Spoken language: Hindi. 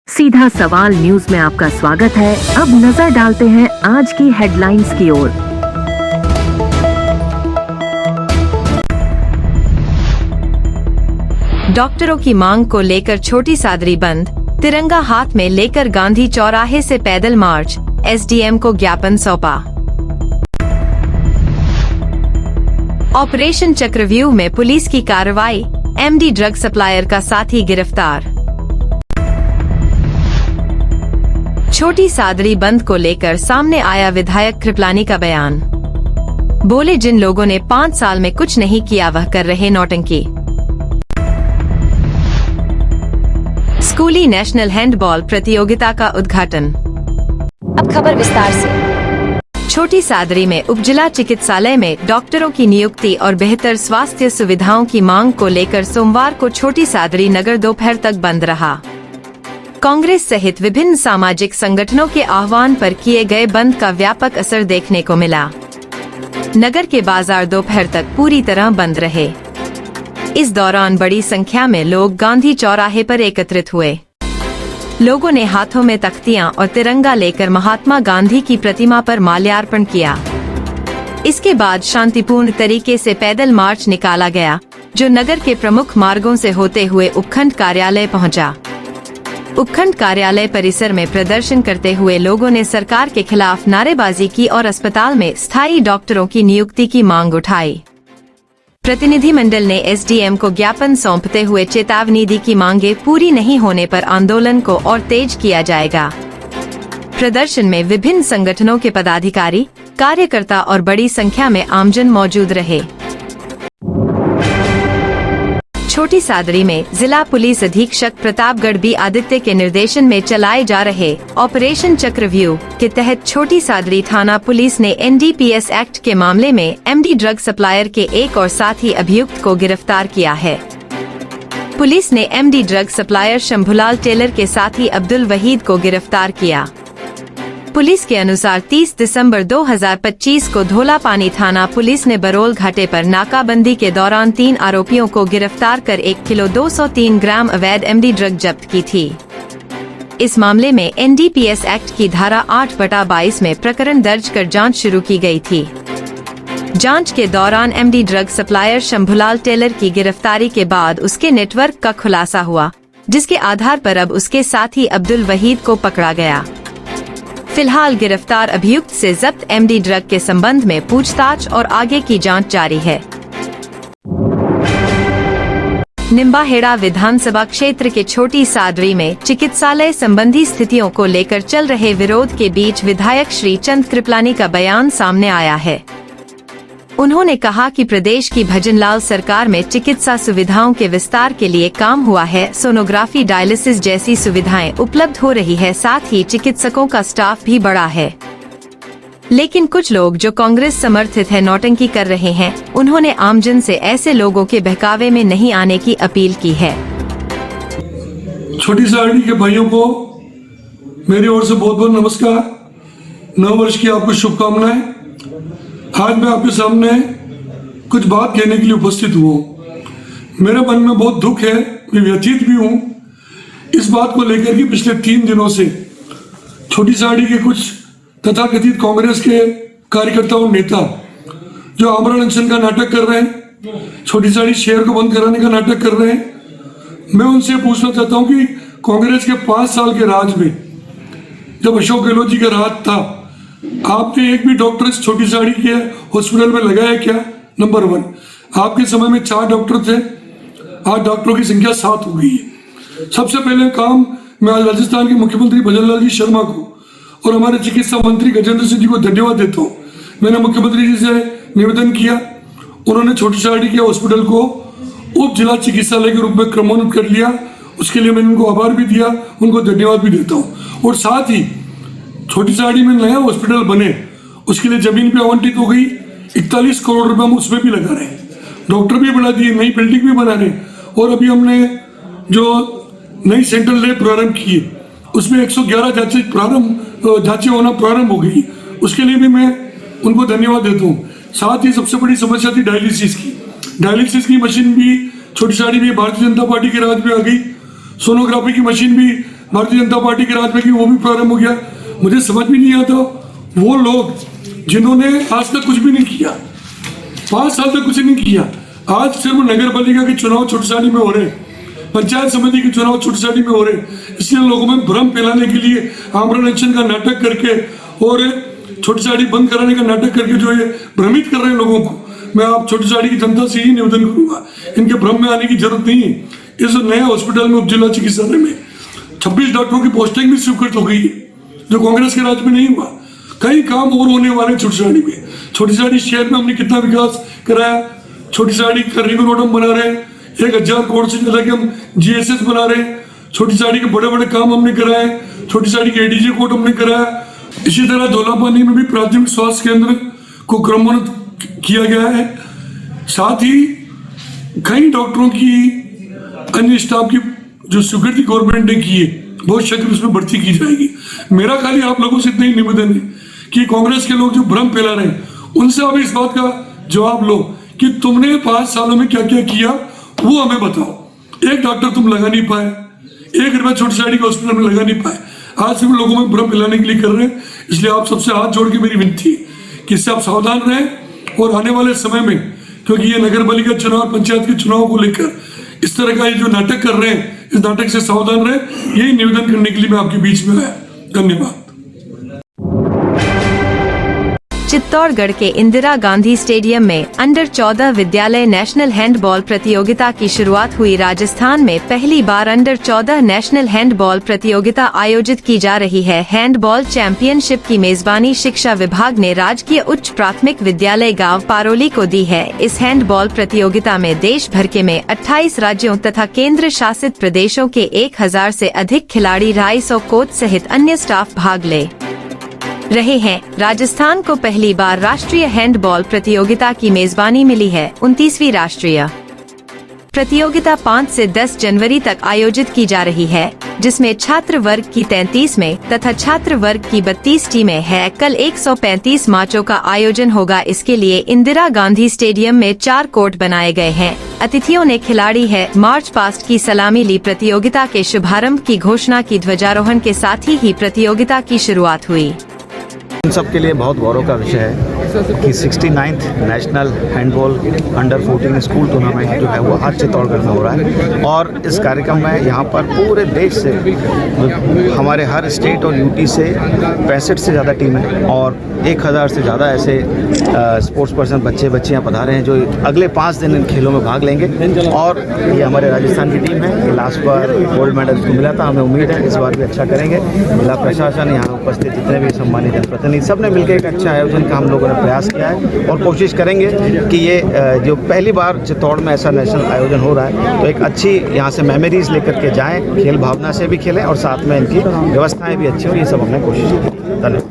सीधा सवाल न्यूज में आपका स्वागत है। अब नजर डालते हैं आज की हेडलाइंस की ओर। डॉक्टरों की मांग को लेकर छोटी सादरी बंद, तिरंगा हाथ में लेकर गांधी चौराहे से पैदल मार्च, एसडीएम को ज्ञापन सौंपा। ऑपरेशन चक्रव्यूह में पुलिस की कार्रवाई, एमडी ड्रग सप्लायर का साथी गिरफ्तार। छोटी सादरी बंद को लेकर सामने आया विधायक कृपलानी का बयान। बोले, जिन लोगों ने 5 साल में कुछ नहीं किया वह कर रहे नौटंकी। स्कूली नेशनल हैंडबॉल प्रतियोगिता का उद्घाटन। अब खबर विस्तार से। छोटी सादरी में उपजिला चिकित्सालय में डॉक्टरों की नियुक्ति और बेहतर स्वास्थ्य सुविधाओं की मांग को लेकर सोमवार को छोटी सादरी नगर दोपहर तक बंद रहा। कांग्रेस सहित विभिन्न सामाजिक संगठनों के आह्वान पर किए गए बंद का व्यापक असर देखने को मिला। नगर के बाजार दोपहर तक पूरी तरह बंद रहे। इस दौरान बड़ी संख्या में लोग गांधी चौराहे पर एकत्रित हुए। लोगों ने हाथों में तख्तियां और तिरंगा लेकर महात्मा गांधी की प्रतिमा पर माल्यार्पण किया। इसके बाद शांतिपूर्ण तरीके से पैदल मार्च निकाला गया, जो नगर के प्रमुख मार्गों से होते हुए उपखंड कार्यालय पहुंचा। उपखंड कार्यालय परिसर में प्रदर्शन करते हुए लोगों ने सरकार के खिलाफ नारेबाजी की और अस्पताल में स्थायी डॉक्टरों की नियुक्ति की मांग उठाई। प्रतिनिधिमंडल ने एसडीएम को ज्ञापन सौंपते हुए चेतावनी दी कि मांगे पूरी नहीं होने पर आंदोलन को और तेज किया जाएगा। प्रदर्शन में विभिन्न संगठनों के पदाधिकारी, कार्यकर्ता और बड़ी संख्या में आमजन मौजूद रहे। छोटी सादरी में जिला पुलिस अधीक्षक प्रतापगढ़ बी आदित्य के निर्देशन में चलाए जा रहे ऑपरेशन चक्रव्यूह के तहत छोटी सादरी थाना पुलिस ने एनडीपीएस एक्ट के मामले में एमडी ड्रग सप्लायर के एक और साथी अभियुक्त को गिरफ्तार किया है। पुलिस ने MD drug supplier Shambhulal Tailor के साथी अब्दुल वहीद को गिरफ्तार किया। पुलिस के अनुसार 30 दिसंबर 2025 को धोलापानी थाना पुलिस ने बरोल घाटे पर नाकाबंदी के दौरान 3 आरोपियों को गिरफ्तार कर 1 किलो 203 ग्राम अवैध एमडी ड्रग जब्त की थी। इस मामले में एनडीपीएस एक्ट की धारा 8/22 में प्रकरण दर्ज कर जांच शुरू की गई थी। जांच के दौरान MD drug supplier Shambhulal Tailor की गिरफ्तारी के बाद उसके नेटवर्क का खुलासा हुआ, जिसके आधार पर अब उसके साथी अब्दुल वहीद को पकड़ा गया। फिलहाल गिरफ्तार अभियुक्त से जब्त एमडी ड्रग के संबंध में पूछताछ और आगे की जांच जारी है। निम्बाहेड़ा विधानसभा क्षेत्र के छोटी सादरी में चिकित्सालय संबंधी स्थितियों को लेकर चल रहे विरोध के बीच विधायक श्री चंद कृपलानी का बयान सामने आया है। उन्होंने कहा कि प्रदेश की भजनलाल सरकार में चिकित्सा सुविधाओं के विस्तार के लिए काम हुआ है। सोनोग्राफी, डायलिसिस जैसी सुविधाएं उपलब्ध हो रही है, साथ ही चिकित्सकों का स्टाफ भी बढ़ा है। लेकिन कुछ लोग जो कांग्रेस समर्थित है नौटंकी कर रहे हैं। उन्होंने आमजन से ऐसे लोगों के बहकावे में नहीं आने की अपील की है। छोटी सादरी के भाइयों को मेरी ओर से बहुत बहुत नमस्कार। नव वर्ष की आपको शुभकामनाएं। आज मैं आपके सामने कुछ बात कहने के लिए उपस्थित हुआ हूँ। मेरे मन में बहुत दुख है, मैं व्यथित भी हूँ इस बात को लेकर कि पिछले 3 दिनों से छोटी सादरी के कुछ तथाकथित कांग्रेस के कार्यकर्ता और नेता जो आमरण अनशन का नाटक कर रहे हैं, छोटी सादरी शहर को बंद कराने का नाटक कर रहे हैं। मैं उनसे पूछना चाहता हूँ कि कांग्रेस के 5 साल के राज में जब अशोक गहलोत जी का राज था, आपने एक भी डॉक्टर इस छोटी सादरी के हॉस्पिटल में लगाया क्या? नंबर 1, आपके समय में 4 डॉक्टर थे, आज डॉक्टरों की संख्या 7 हो गई है। सबसे पहले काम मैं आज राजस्थान के मुख्यमंत्री भजनलाल जी शर्मा को और हमारे चिकित्सा मंत्री गजेंद्र सिंह जी को धन्यवाद देता हूँ। मैंने मुख्यमंत्री जी से निवेदन किया, उन्होंने छोटी सादरी के हॉस्पिटल को उप जिला चिकित्सालय के रूप में क्रमोन्नत कर लिया। उसके लिए मैंने उनको आभार भी दिया, उनको धन्यवाद भी देता हूँ। और साथ ही छोटी सादरी में नया हॉस्पिटल बने, उसके लिए जमीन भी आवंटित हो गई। 41 करोड़ रुपए हम उसमें भी लगा रहे हैं, डॉक्टर भी बढ़ा दिए, नई बिल्डिंग भी बना रहे। और अभी हमने जो नई सेंट्रल लैब प्रारंभ की है, उसमें 111 जांचें होना प्रारंभ हो गई। उसके लिए भी मैं उनको धन्यवाद देता हूँ। साथ ही सबसे बड़ी समस्या थी डायलिसिस की मशीन भी छोटी सादरी में भारतीय जनता पार्टी के राज में आ गई। सोनोग्राफी की मशीन भी भारतीय जनता पार्टी के राज में कि वो भी प्रारंभ हो गया। मुझे समझ में नहीं आता वो लोग जिन्होंने आज तक कुछ भी नहीं किया, 5 साल तक कुछ नहीं किया, आज सिर्फ नगर पालिका के चुनाव छोटी में हो रहे, पंचायत समिति के चुनाव छोटी में हो रहे, इसलिए लोगों में भ्रम फैलाने के लिए आमरण अनशन का नाटक करके और छोटी साड़ी बंद कराने का नाटक करके जो ये भ्रमित कर रहे हैं लोगों को, मैं आप छोटी साड़ी की जनता से ही निवेदन करूंगा, इनके भ्रम में आने की जरूरत नहीं है। इस नए हॉस्पिटल में उप जिला चिकित्सालय में 26 डॉक्टरों की पोस्टिंग भी स्वीकृत हो गई है, जो कांग्रेस के राज में नहीं हुआ। कई काम और होने वाले छोटी साड़ी में। छोटी साड़ी शहर में हमने कितना विकास कराया, छोटी साड़ी का रिंग रोड हम बना रहे हैं, 1000 करोड़ से ज्यादा के हम GSS बना रहे हैं, छोटी साड़ी के बड़े बड़े काम हमने कराए, छोटी साड़ी के ADJ कोर्ट हमने कराया। इसी तरह धौलापानी में भी प्राथमिक स्वास्थ्य केंद्र को क्रमोन्नत किया गया है। साथ ही कई डॉक्टरों की, अन्य स्टाफ की जो स्वीकृति गवर्नमेंट ने की है, बहुत शीघ्र उसमें भर्ती की जाएगी। मेरा खाली आप लोगों से इतना ही निवेदन है कि कांग्रेस के लोग जो भ्रम फैला रहे हैं, उनसे आप इस बात का जवाब लो कि तुमने 5 सालों में क्या क्या किया, वो हमें बताओ। एक डॉक्टर तुम लगा नहीं पाए, 1 रुपया छोटी साड़ी के हॉस्पिटल में लगा नहीं पाए, आज सिर्फ लोगों में भ्रम फैलाने के लिए कर रहे हैं। इसलिए आप सबसे हाथ जोड़ के मेरी विनती है कि इससे आप सावधान रहें और आने वाले समय में, क्योंकि ये नगर पालिका चुनाव और पंचायत के चुनाव को लेकर इस तरह का ये जो नाटक कर रहे हैं, इस नाटक से सावधान रहे। यही निवेदन करने के लिए मैं आपके बीच में आया। धन्यवाद। चित्तौड़गढ़ के इंदिरा गांधी स्टेडियम में अंडर 14 विद्यालय नेशनल हैंडबॉल प्रतियोगिता की शुरुआत हुई। राजस्थान में पहली बार अंडर 14 नेशनल हैंडबॉल प्रतियोगिता आयोजित की जा रही है। हैंडबॉल चैंपियनशिप की मेजबानी शिक्षा विभाग ने राजकीय उच्च प्राथमिक विद्यालय गांव पारोली को दी है। इस हैंडबॉल प्रतियोगिता में देश भर के में 28 राज्यों तथा केंद्र शासित प्रदेशों के 1000 से अधिक खिलाड़ी 250 कोच सहित अन्य स्टाफ भाग ले रहे हैं। राजस्थान को पहली बार राष्ट्रीय हैंडबॉल प्रतियोगिता की मेजबानी मिली है। 29वीं राष्ट्रीय प्रतियोगिता 5 से 10 जनवरी तक आयोजित की जा रही है, जिसमें छात्र वर्ग की 33 में तथा छात्र वर्ग की 32 टीमें हैं। कल 135 मैचों का आयोजन होगा। इसके लिए इंदिरा गांधी स्टेडियम में 4 कोर्ट बनाए गए हैं। अतिथियों ने खिलाड़ी है मार्च पास्ट की सलामी ली। प्रतियोगिता के शुभारंभ की घोषणा की ध्वजारोहण के साथ ही प्रतियोगिता की शुरुआत हुई। इन सब के लिए बहुत गौरव का विषय है कि 69th national handball under 14 school tournament जो है वो आज चित्तौड़गढ़ में हो रहा है। और इस कार्यक्रम में यहाँ पर पूरे देश से, हमारे हर स्टेट और यूटी से 65 से ज़्यादा टीमें और 1000 से ज़्यादा ऐसे स्पोर्ट्स पर्सन बच्चे बच्चियाँ पधारे हैं जो अगले 5 दिन इन खेलों में भाग लेंगे। और ये हमारे राजस्थान की टीम है। लास्ट बार गोल्ड मेडल को मिला था, हमें उम्मीद है इस बार भी अच्छा करेंगे। जिला प्रशासन, यहाँ उपस्थित जितने भी सम्मानित जनप्रतिनिधि, सब ने मिलकर एक अच्छा आयोजन का हम लोगों ने प्रयास किया है और कोशिश करेंगे कि ये जो पहली बार चित्तौड़ में ऐसा नेशनल आयोजन हो रहा है, तो एक अच्छी यहाँ से मेमोरीज लेकर के जाएं, खेल भावना से भी खेलें और साथ में इनकी व्यवस्थाएं भी अच्छी हो। ये सब हमने कोशिश की। धन्यवाद।